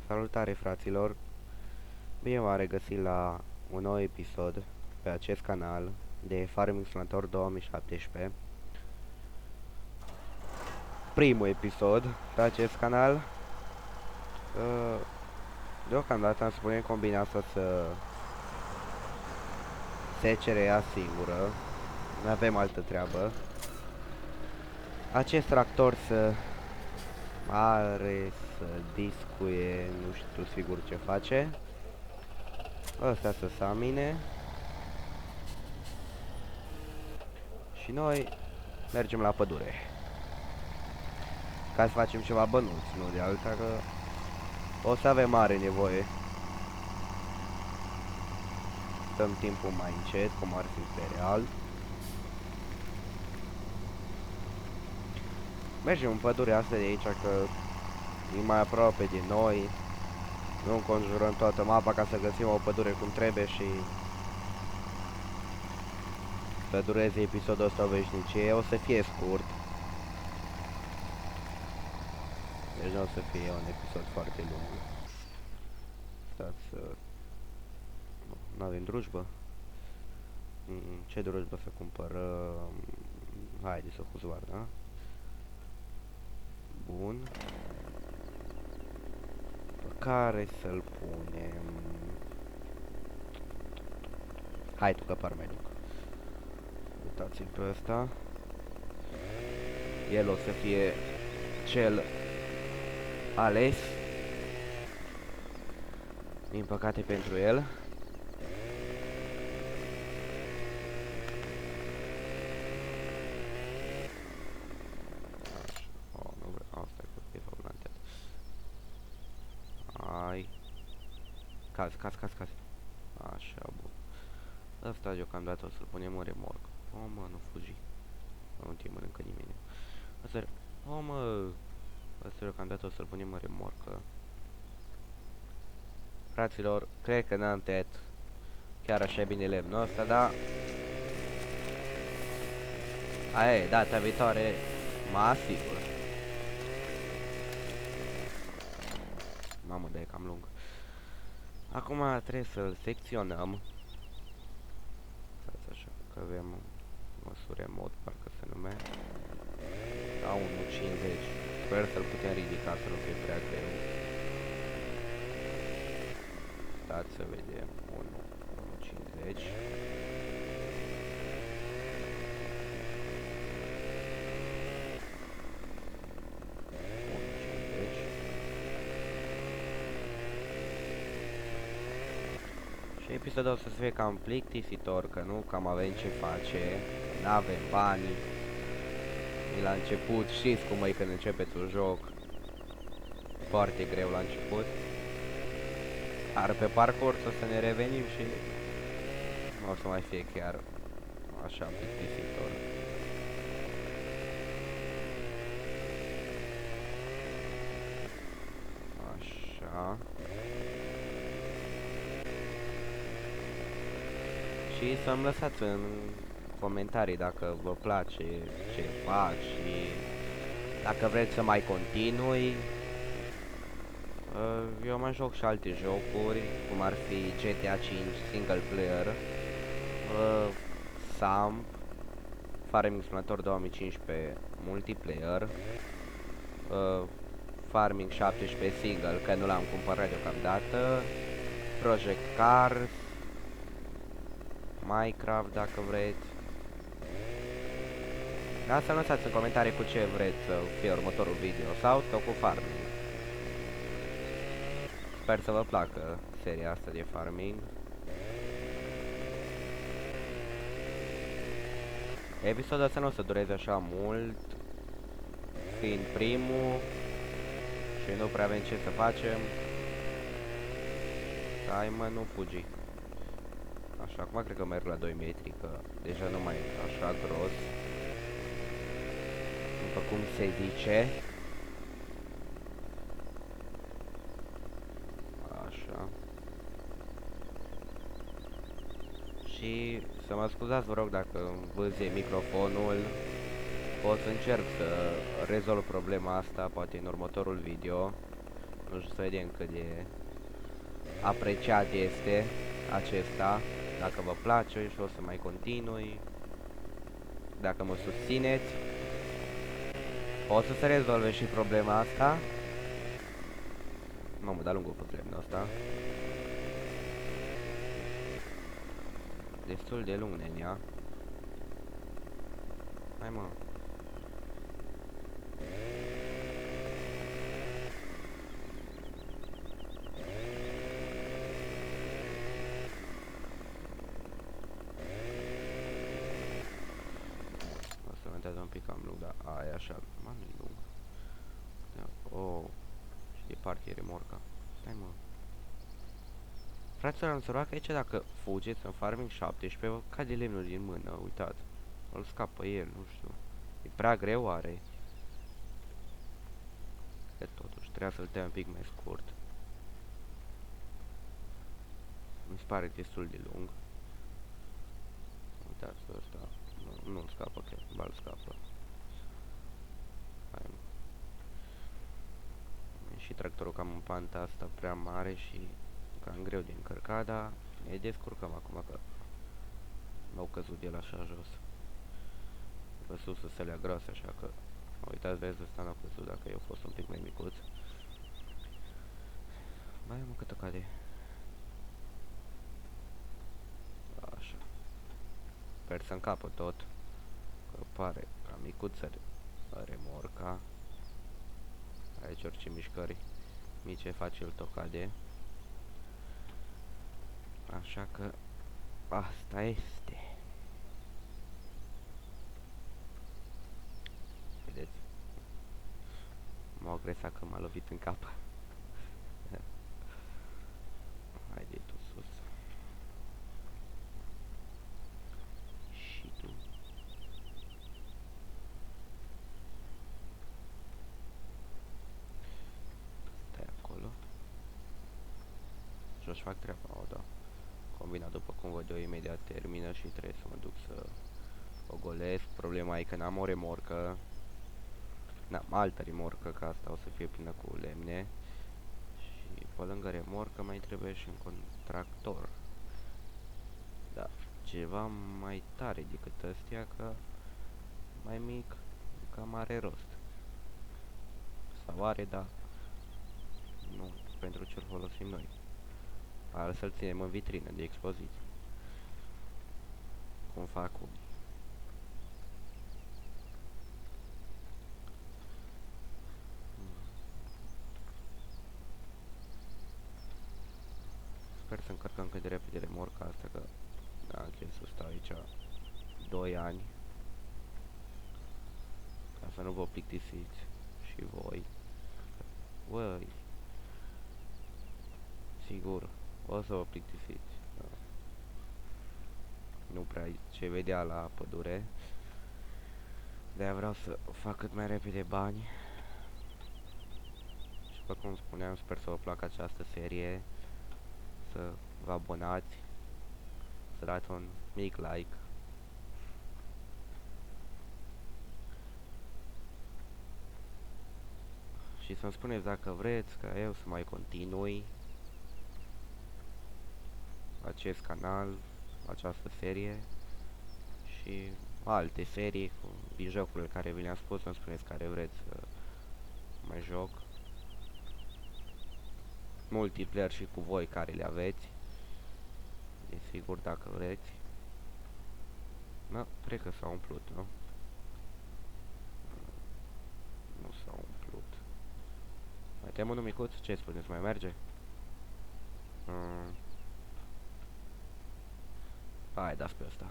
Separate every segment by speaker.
Speaker 1: Salutare, fraților! Bine v-am regăsit la un nou episod pe acest canal de Farming Simulator 2017. Primul episod pe acest canal. Deocamdată am să punem combinația să secere ea singură. Nu avem altă treabă. Acest tractor are să discuie, nu știu sigur ce face. Ăsta să samine. Și noi mergem la pădure ca să facem ceva bănuți, nu de alta, că o să avem mare nevoie. Dăm timpul mai încet, cum ar fi pe real. Mergem în pădurea asta de aici, că e mai aproape de noi. Nu înconjurăm toată mapa ca să găsim o pădure cum trebuie și să dureze episodul ăsta o veșnicie. O să fie scurt. Deci nu o să fie un episod foarte lung. Stați să... Nu avem drujbă? Ce drujbă să cumpărăm? Haide să Huzvar, da? Bun. Pe care să-l punem? Hai tu, că par mai lung. Uitați-l pe ăsta. El o să fie cel ales. Din păcate pentru el. Caz. Așa, bun. Asta deocamdată o să-l punem în remorc. O, mă, nu fugi. Nu te mănâncă nimeni. O, mă. Asta deocamdată o să-l punem în remorcă. Fraților, cred că n-am tăiat chiar așa bine lemnul ăsta, dar... Aia e, data viitoare mă asigur. Mamă, dar e cam lung. Acum trebuie să-l secționăm. Stați așa, că avem măsuri mod, parcă se numește. La 1.50. Sper să-l putem ridica, să nu fie prea greu. Stați să vedem. 1.50. Și episodul o să fie cam plictisitor, că nu cam avem ce face, n-avem bani. E la început, știți cum e când începeți un joc. Foarte greu la început. Dar pe parcurs o să ne revenim și nu o să mai fie chiar așa plictisitor. Așa. Și să-mi lăsați în comentarii dacă vă place ce fac și dacă vreți să mai continui. Eu mai joc și alte jocuri, cum ar fi GTA 5 Single Player, SAMP, Farming Simulator 2015 Multiplayer, Farming 17 Single, că nu l-am cumpărat deocamdată, Project Cars, Minecraft dacă vreți. Da, să lăsați în comentarii cu ce vreți să fie următorul video sau tot cu Farming. Sper să vă placă seria asta de Farming. Episodul ăsta nu o să dureze așa mult, fiind primul și nu prea avem ce să facem. Hai, mă, nu fugi. Așa, acum cred că merg la 2 metri, că deja nu mai e așa gros, după cum se zice. Așa. Și să mă scuzați, vă rog, dacă îmi vâzie microfonul. O să încerc să rezolv problema asta, poate în următorul video. Nu știu, să vedem cât de apreciat este acesta. Dacă vă place și o să mai continui. Dacă mă susțineți, o să se rezolve și problema asta. Mamă, dar lungă a fost lemnul ăsta. Destul de lung, nenia. Hai, mă. O să mentează un pic cam lung, dar aia e așa. Mamă, e lung. Oh, și departe e remorca. Stai, mă. Fraților, am observat că aici dacă fugeți în Farming 17, vă cade lemnul din mână, uitați. Îl scapă el, nu știu. E prea greu, oare? Că totuși trebuie să-l tăi un pic mai scurt. Mi se pare destul de lung. Uitați ăsta. Nu-l scapă, că ba-l scapă. Hai, mă. E și tractorul cam în panta asta prea mare și cam greu de încărcat, dar ne descurcăm acum că m-au căzut de el așa jos. Pe sus să se lea groase, așa că uitați, vezi, ăsta n-a căzut dacă eu fost un pic mai micuț. Mai mă, cât o cade. Așa. Sper să încapă tot. Că pare cam micuță remorca. Aici orice mișcări mici face el tot cade. Așa că asta este. Vedeți? M-a agresat că m-a lovit în cap. Haide tu sus. Și tu. Stai acolo. Și o-și fac treaba, o da. Combina, după cum văd eu, imediat termină și trebuie să mă duc să o golesc. Problema e că n-am o remorcă. N-am altă remorcă, că asta o să fie plină cu lemne. Și pe lângă remorcă mai trebuie și un tractor. Da, ceva mai tare decât ăstea, că mai mic cam are rost. Sau are, da. Nu pentru ce-l folosim noi. Ar să-l ținem în vitrină de expoziție. Cum fac cu... Sper să încărcăm cât de repede remorca asta, că da, închei să stau aici 2 ani. Ca să nu vă plictisiți și voi. Băi, sigur, o să vă plictisiți. Da. Nu prea ce vedea la pădure. De-aia vreau să fac cât mai repede bani. Și după cum spuneam, sper să vă placă această serie. Să vă abonați. Să dați un mic like. Și să-mi spuneți dacă vreți ca eu să mai continui acest canal, această serie și alte serii cu jocurile care vi le-am spus. Să-mi spuneți care vreți să mai joc. Multiplayer și cu voi care le aveți. Desigur, dacă vreți. Da, cred că s-a umplut, nu? Nu s-a umplut. Mai tem unul micuț? Ce spuneți? Mai merge? Hai, dați pe ăsta.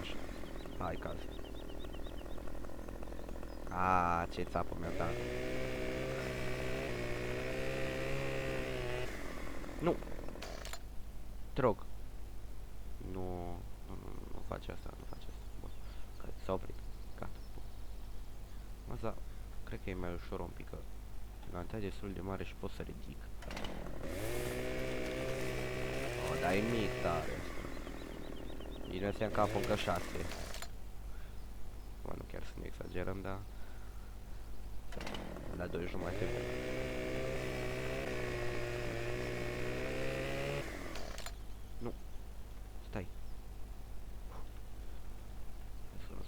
Speaker 1: Așa. Hai, caz. Aaa, ce țapă mi-a dat. Nu! Te rog. Nu face asta, nu face asta. Bun. S-a oprit. Gata. Asta, cred că e mai ușor un pic, că lantea destul de mare și pot să ridic. O, dar e mic tare asta. Bine, ăstea în cap încă 6. să nu exagerăm, dar la 2 jumate. Nu, stai.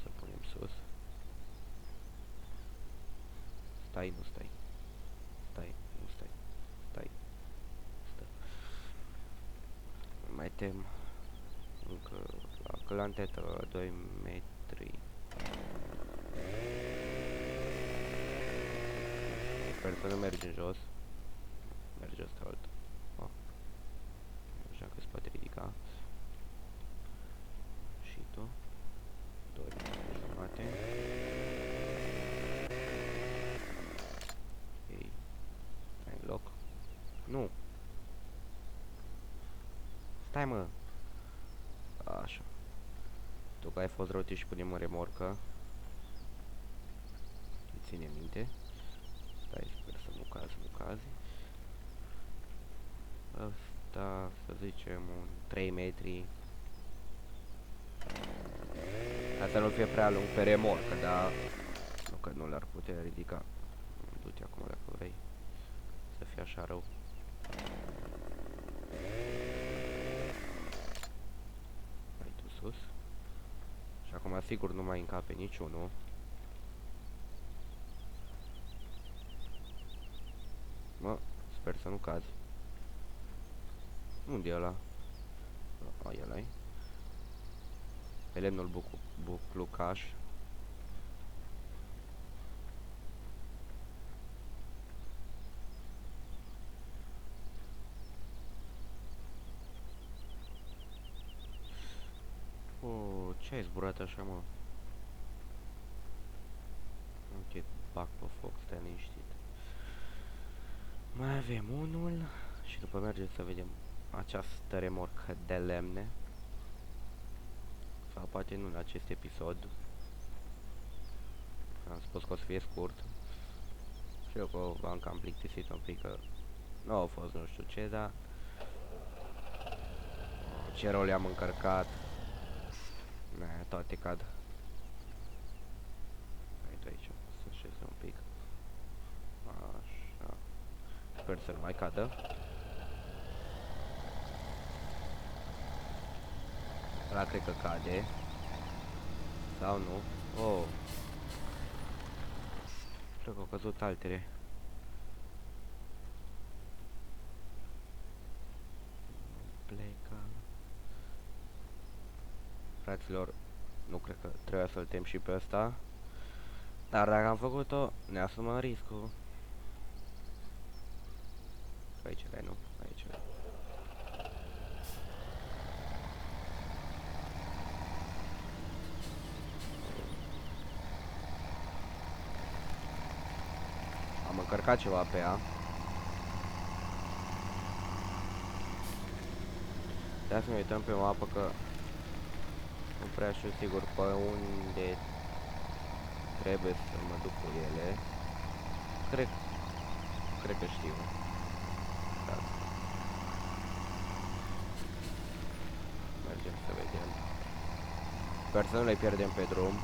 Speaker 1: Să punem sus. Stai, nu stai. Stai, nu stai. Stai. Stai. Mai tem încă la clantetă 2 metri. Sper să nu mergi în jos. Merge asta altă. Oh. Așa că se poate ridica. Și tu. 2 jumate. Ei. Ai în loc. Nu. Stai, mă. Așa. Tu că ai fost rău și punem în remorcă. Ține minte. Stai, sper să nu cazi, nu cazi. Asta, să zicem, un 3 metri. Asta nu fie prea lung pe remorcă, dar nu că nu l-ar putea ridica. Du-te acum dacă vrei să fie așa rău. Hai tu sus. Și acum sigur nu mai încape niciunul. Mă, sper să nu cazi. Unde e ăla? A, e ăla-i. Pe lemnul buclucaș. Ce ai zburat așa, mă? Ok, bag pe foc, stai liniștit. Mai avem unul și după mergem să vedem această remorcă de lemne. Sau poate nu în acest episod. Am spus că o să fie scurt. Și eu că am cam plictisit un pic, că nu au fost nu știu ce, dar ce rol le-am încărcat. Toate cad. Uite aici, să șeze un pic. Așa. Sper să nu mai cadă. Ăla cred că cade. Sau nu? Oh. Cred că au căzut altele. Pleca. Fraților, nu cred că trebuia să-l tem și pe ăsta. Dar dacă am făcut-o, ne asumăm riscul. Aici era, nu? Aici era. Am încărcat ceva pe ea. Ia să ne uităm pe mapă că nu prea știu sigur pe unde trebuie să mă duc cu ele. Cred că știu. Da. Mergem să vedem. Sper să nu le pierdem pe drum.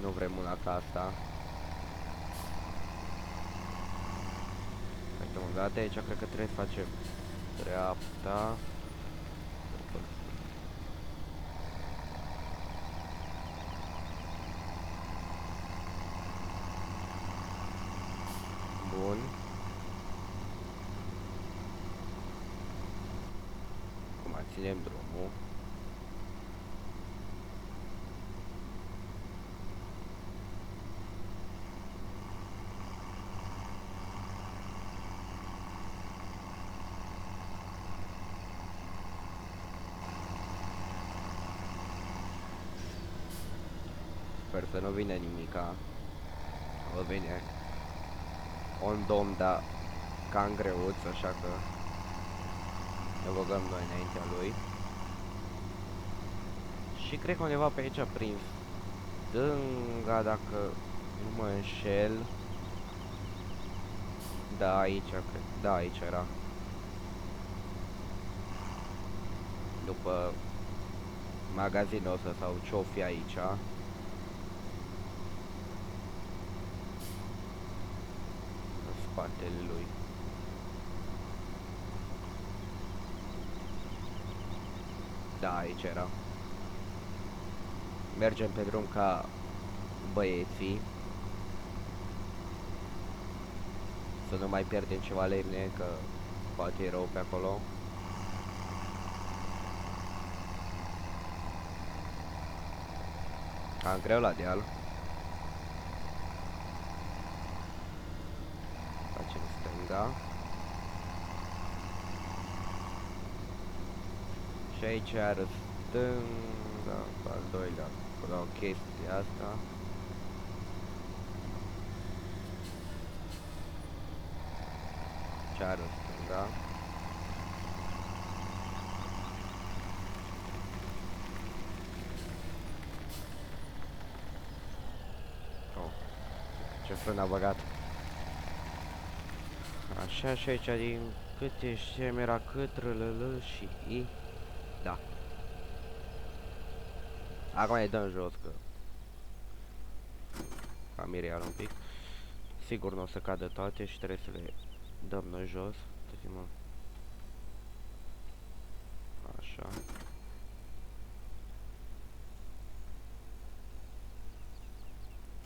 Speaker 1: Nu vrem una ca asta. Uite un dat de aici, cred că trebuie să facem dreapta. Bun. Acum ținem drumul. Sper să nu vine nimica. O vine un domn, dar cam greuț, așa că ne băgăm noi înaintea lui. Și cred că undeva pe aici, prin stânga, dacă nu mă înșel. Da, aici, cred. Da, aici era. După magazinul ăsta sau ce-o fi aici. spatele lui. Da, aici era. Mergem pe drum ca băieții. Să nu mai pierdem ceva lemne, că poate e rău pe acolo. Am greu la deal. Facem stânga. Și aici iară stânga, al doilea, la o chestie asta. Și iară stânga. Oh, ce frân a băgat. Așa, și aici din câte știam era cât râlâlâ și i. Da. Acum ne dăm jos, că am mirial un pic. Sigur nu o să cadă toate și trebuie să le dăm noi jos. Așa.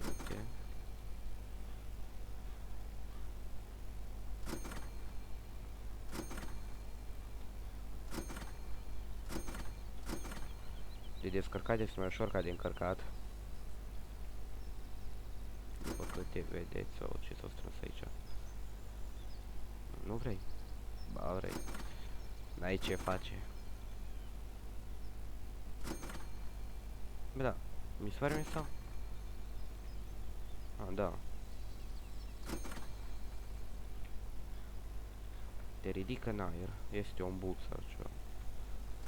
Speaker 1: Uite. De descărcat este mai ușor ca de încărcat. După câte vedeți, sau ce s-au strâns aici. Nu vrei? Ba vrei. N-ai ce face. Bă, da. Mi se pare sau? Ah, da. Te ridică în aer. Este un bug sau ceva.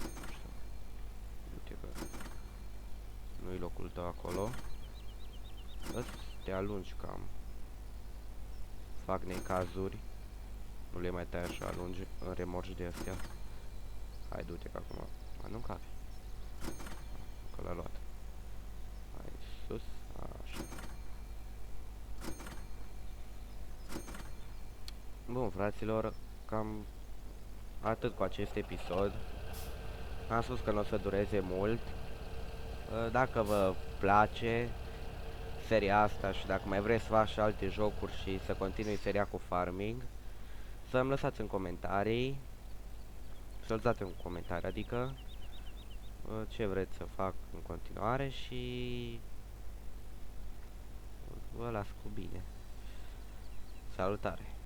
Speaker 1: Nu știu. Uite că nu-i locul tău acolo. Te alungi cam. Fac necazuri. Nu le mai tai așa lungi în remorci de astea. Hai, du-te că acum aruncați. Că l-a luat. Hai sus, așa. Bun, fraților, cam atât cu acest episod. Am spus că nu o să dureze mult. Dacă vă place seria asta și dacă mai vreți să fac și alte jocuri și să continui seria cu farming, să-mi lăsați în comentarii. Să-l dați în comentarii, adică ce vreți să fac în continuare și vă las cu bine. Salutare!